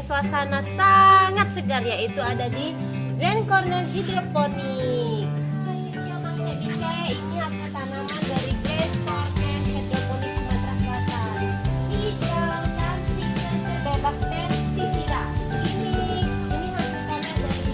Suasana sangat segar, yaitu ada di Grand Corner Hidroponik. Ini hasil tanaman dari Grand Corner Hidroponik Sumatera Selatan. Hijau, cantik, segar, bebas pestisida. Ini hasilnya dari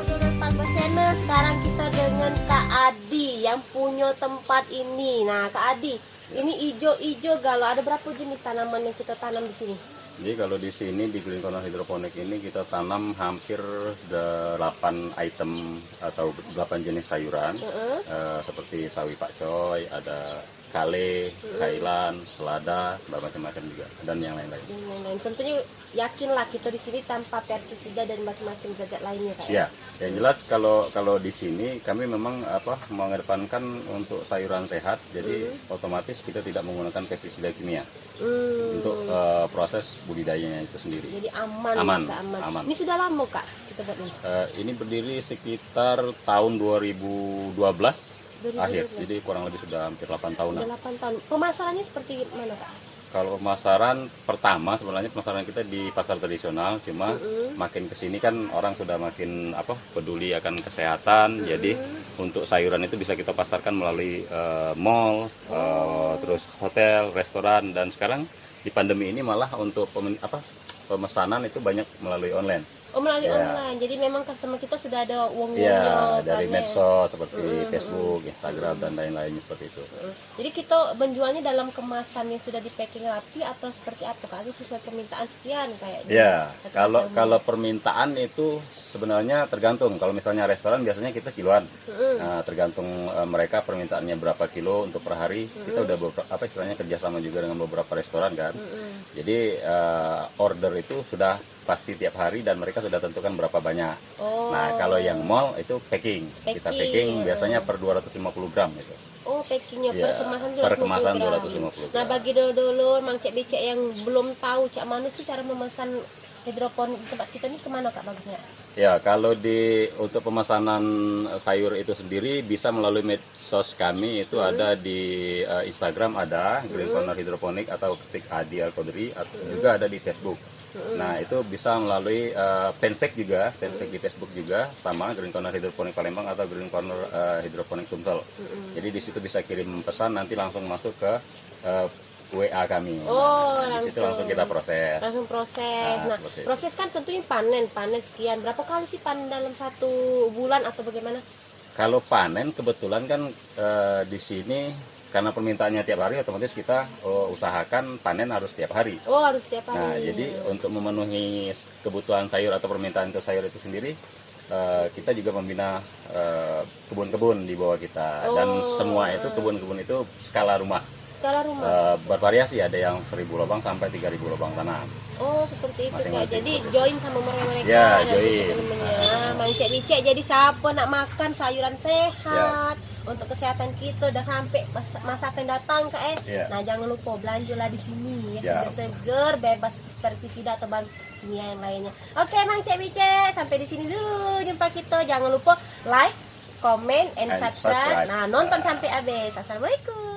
Turun Palbo Channel. Sekarang kita dengan Kak Adi yang punya tempat ini. Nah, Kak Adi, ini ijo-ijo galau. Ada berapa jenis tanaman yang kita tanam di sini? Jadi kalau di sini di Green Corner Hidroponik ini kita tanam hampir 8 item atau 8 jenis sayuran, seperti sawi pakcoy, ada kale, kailan, selada, macam-macam juga, dan yang lain-lain. Tentunya yakinlah kita di sini tanpa pestisida dan macam-macam zat lainnya, Kak. Ya, yang jelas kalau di sini kami memang mengedepankan untuk sayuran sehat, jadi otomatis kita tidak menggunakan pestisida kimia untuk proses budidayanya itu sendiri. Jadi aman. Ini sudah lama, Kak, kita buat ini? Ini berdiri sekitar tahun 2012 akhir, jadi kurang lebih sudah hampir 8 tahun. 8 tahun. Pemasarannya seperti mana, Kak? Kalau pemasaran pertama sebenarnya pemasaran kita di pasar tradisional, cuma makin kesini kan orang sudah makin peduli akan kesehatan, jadi untuk sayuran itu bisa kita pasarkan melalui mall, terus hotel, restoran, dan sekarang di pandemi ini malah untuk pemesanan itu banyak melalui online. Oh, melalui online. Jadi memang customer kita sudah ada uangnya. Iya, dari medsos seperti Facebook, Instagram, dan lain-lain seperti itu. Jadi kita menjualnya dalam kemasan yang sudah di packing rapi atau seperti apa, Kak? Itu sesuai permintaan sekian kayak. Ya, kalau permintaan itu sebenarnya tergantung. Kalau misalnya restoran biasanya kita kiloan. Nah, tergantung mereka permintaannya berapa kilo untuk per hari. Kita udah istilahnya kerjasama juga dengan beberapa restoran kan. Jadi order itu sudah pasti tiap hari dan mereka sudah tentukan berapa banyak. Nah, kalau yang mall itu packing. Kita packing biasanya per 250 gram gitu. Oh, packingnya Ya, per kemasan 250 gram. Nah, bagi dulur Mang Cek Becek yang belum tahu cak mana sih cara memesan hidroponik tempat kita ini, kemana, Kak, bagusnya? Ya, kalau untuk pemesanan sayur itu sendiri bisa melalui medsos kami, itu ada di Instagram, ada Green Corner Hidroponik, atau ketik Adi Al-Qadri, atau juga ada di Facebook. Nah, itu bisa melalui fanpage juga, fanpage di Facebook juga, sama Green Corner Hidroponik Palembang atau Green Corner Hidroponik Sumsel. Jadi di situ bisa kirim pesan, nanti langsung masuk ke WA kami. Di situ langsung kita proses. Langsung proses. Nah, proses kan tentunya panen sekian. Berapa kali sih panen dalam 1 bulan atau bagaimana? Kalau panen kebetulan kan di sini karena permintaannya tiap hari, otomatis kita usahakan panen harus tiap hari. Oh, harus tiap hari. Nah, jadi untuk memenuhi kebutuhan sayur atau permintaan untuk sayur itu sendiri, kita juga membina kebun-kebun di bawah kita, dan semua itu kebun-kebun itu skala rumah. Bervariasi, ada yang 1000 lubang sampai 3000 lubang tanam. Oh, seperti itu, Kak. Jadi join sama mereka. Ya, join. Mang Cek Becek, jadi siapa nak makan sayuran sehat untuk kesehatan kita udah sampai masa akan datang, Kak. Nah, jangan lupa belanjalah di sini ya, seger-seger, bebas pestisida atau bahan kimia yang lainnya. Oke, Mang Cek Becek, sampai di sini dulu jumpa kita. Jangan lupa like, comment, and subscribe. Nah, nonton sampai habis. Assalamualaikum.